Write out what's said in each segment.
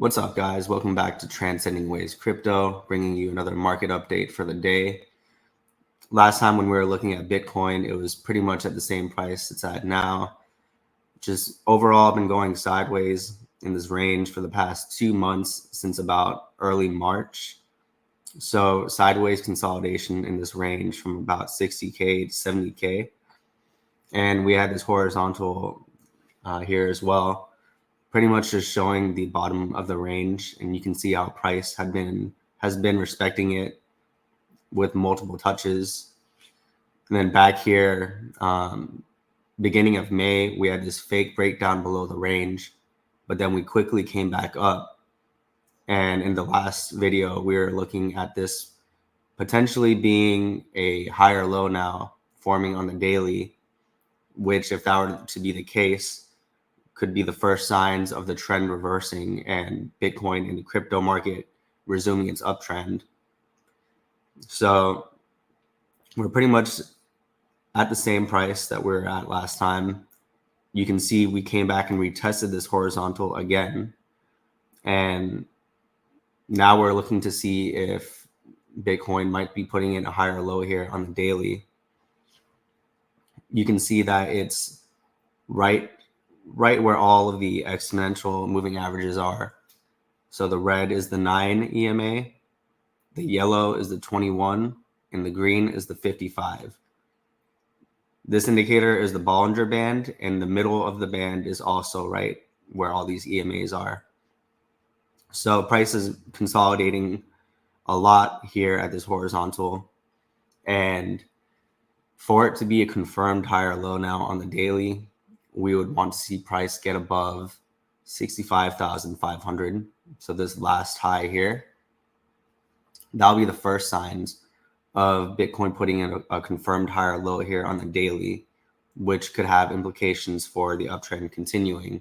What's up, guys? Welcome back to Transcending Ways Crypto, bringing you another market update for the day. Last time when we were looking at Bitcoin, it was pretty much at the same price it's at now. Just overall been going sideways in this range for the past 2 months since about early March. So sideways consolidation in this range from about 60K to 70K. And we had this horizontal here as well, pretty much just showing the bottom of the range, and you can see how price has been respecting it with multiple touches. And then back here, beginning of May, we had this fake breakdown below the range, but then we quickly came back up. And in the last video, we were looking at this potentially being a higher low now forming on the daily, which if that were to be the case, could be the first signs of the trend reversing and Bitcoin in the crypto market resuming its uptrend. So we're pretty much at the same price that we were at last time. You can see we came back and retested this horizontal again. And now we're looking to see if Bitcoin might be putting in a higher low here on the daily. You can see that it's right where all of the exponential moving averages are. So the red is the 9 EMA, the yellow is the 21, and the green is the 55. This indicator is the Bollinger Band, and the middle of the band is also right where all these EMAs are. So price is consolidating a lot here at this horizontal, and for it to be a confirmed higher low now on the daily, we would want to see price get above 65,500. So this last high here, that'll be the first signs of Bitcoin putting in a confirmed higher low here on the daily, which could have implications for the uptrend continuing.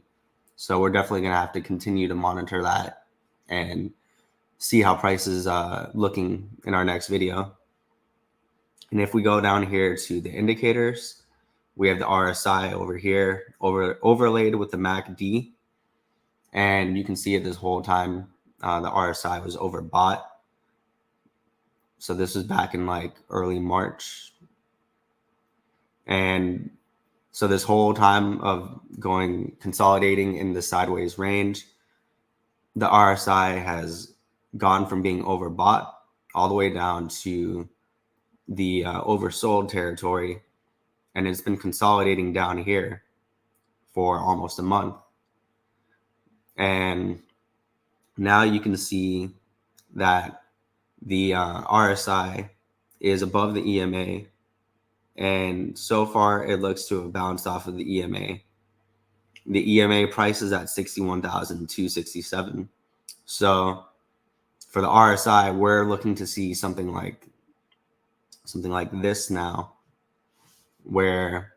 So we're definitely going to have to continue to monitor that and see how price is looking in our next video. And if we go down here to the indicators, we have the RSI over here, overlaid with the MACD. And you can see it this whole time, the RSI was overbought. So this was back in like early March. And so this whole time of consolidating in the sideways range, the RSI has gone from being overbought all the way down to the oversold territory. And it's been consolidating down here for almost a month. And now you can see that the RSI is above the EMA. And so far, it looks to have bounced off of the EMA. The EMA price is at 61,267. So for the RSI, we're looking to see something like this now, where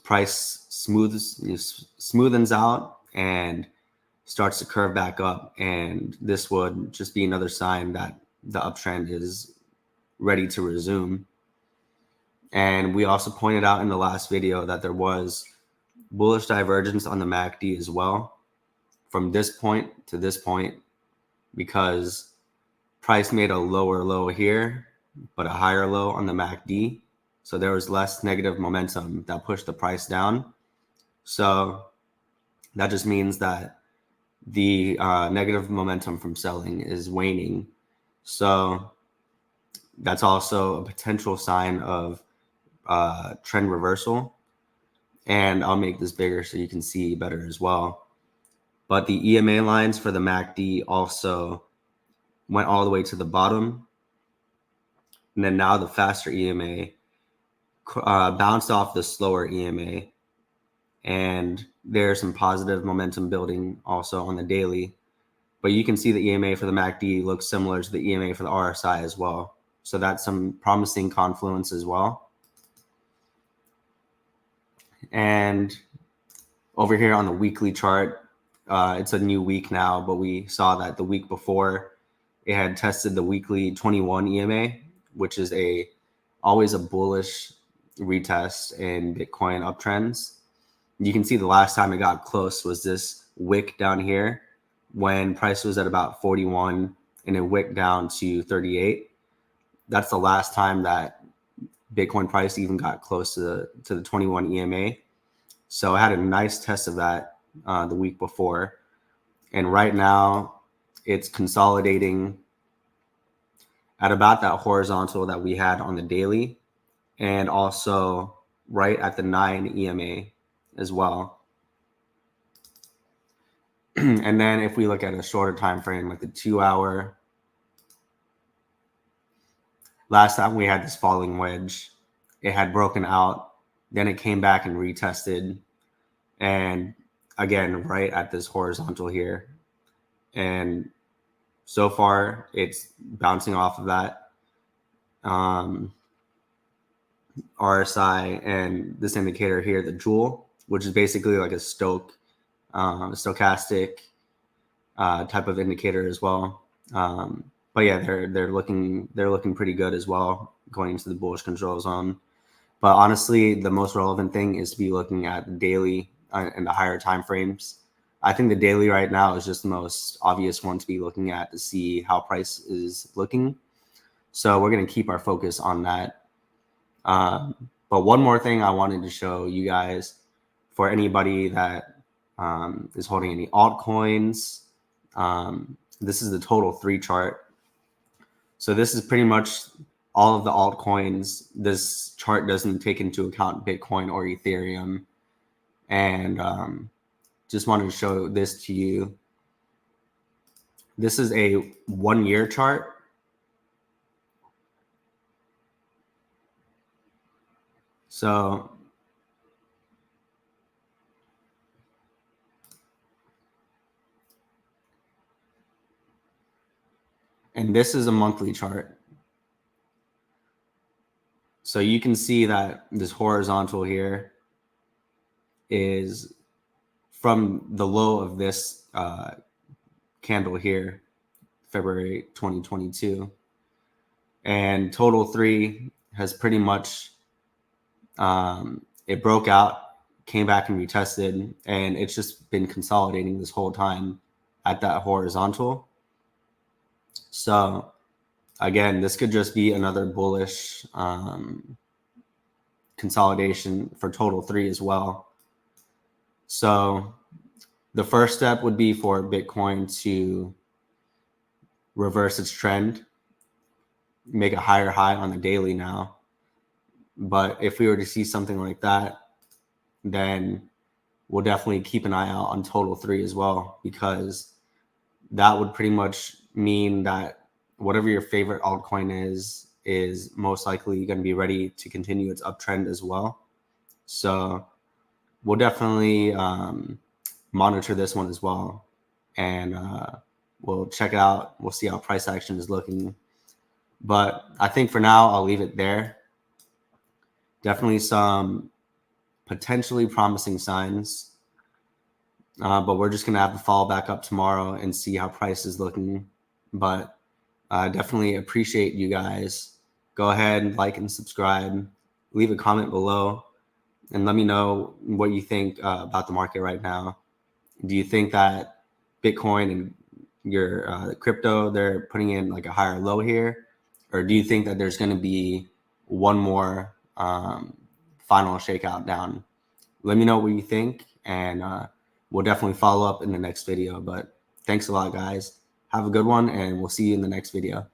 price smoothens out and starts to curve back up, and this would just be another sign that the uptrend is ready to resume. And we also pointed out in the last video that there was bullish divergence on the MACD as well from this point to this point, because price made a lower low here but a higher low on the MACD. So there was less negative momentum that pushed the price down. So that just means that the negative momentum from selling is waning. So that's also a potential sign of trend reversal. And I'll make this bigger so you can see better as well. But the EMA lines for the MACD also went all the way to the bottom. And then now the faster EMA bounced off the slower EMA. And there's some positive momentum building also on the daily. But you can see the EMA for the MACD looks similar to the EMA for the RSI as well. So that's some promising confluence as well. And over here on the weekly chart, it's a new week now, but we saw that the week before it had tested the weekly 21 EMA, which is always a bullish retest in Bitcoin uptrends. You can see the last time it got close was this wick down here, when price was at about 41 and it wicked down to 38. That's the last time that Bitcoin price even got close to the 21 EMA. So I had a nice test of that the week before. And right now it's consolidating at about that horizontal that we had on the daily, and also right at the 9 EMA as well. And then if we look at a shorter time frame, like the 2 hour, last time we had this falling wedge, it had broken out, then it came back and retested, and again right at this horizontal here, and so far it's bouncing off of that RSI and this indicator here, the Joule, which is basically like a stochastic type of indicator as well. But yeah, they're looking pretty good as well going into the bullish control zone. But honestly, the most relevant thing is to be looking at the daily and the higher time frames. I think the daily right now is just the most obvious one to be looking at to see how price is looking. So we're going to keep our focus on that. But one more thing I wanted to show you guys, for anybody that is holding any altcoins, this is the total 3 chart. So this is pretty much all of the altcoins. This chart doesn't take into account Bitcoin or Ethereum. And just wanted to show this to you. This is a 1-year chart. So and this is a monthly chart. So you can see that this horizontal here is from the low of this candle here, February 2022. And total 3 has pretty much, it broke out, came back and retested, and it's just been consolidating this whole time at that horizontal. So again, this could just be another bullish consolidation for total 3 as well. So the first step would be for Bitcoin to reverse its trend, make a higher high on the daily now. But if we were to see something like that, then we'll definitely keep an eye out on total 3 as well, because that would pretty much mean that whatever your favorite altcoin is most likely going to be ready to continue its uptrend as well. So we'll definitely monitor this one as well, and we'll check it out. We'll see how price action is looking. But I think for now, I'll leave it there. Definitely some potentially promising signs. But we're just going to have to follow back up tomorrow and see how price is looking. But definitely appreciate you guys. Go ahead and like and subscribe. Leave a comment below and let me know what you think about the market right now. Do you think that Bitcoin and your crypto, they're putting in like a higher low here? Or do you think that there's going to be one more final shakeout down? Let me know what you think, and we'll definitely follow up in the next video. But thanks a lot, guys. Have a good one, and we'll see you in the next video.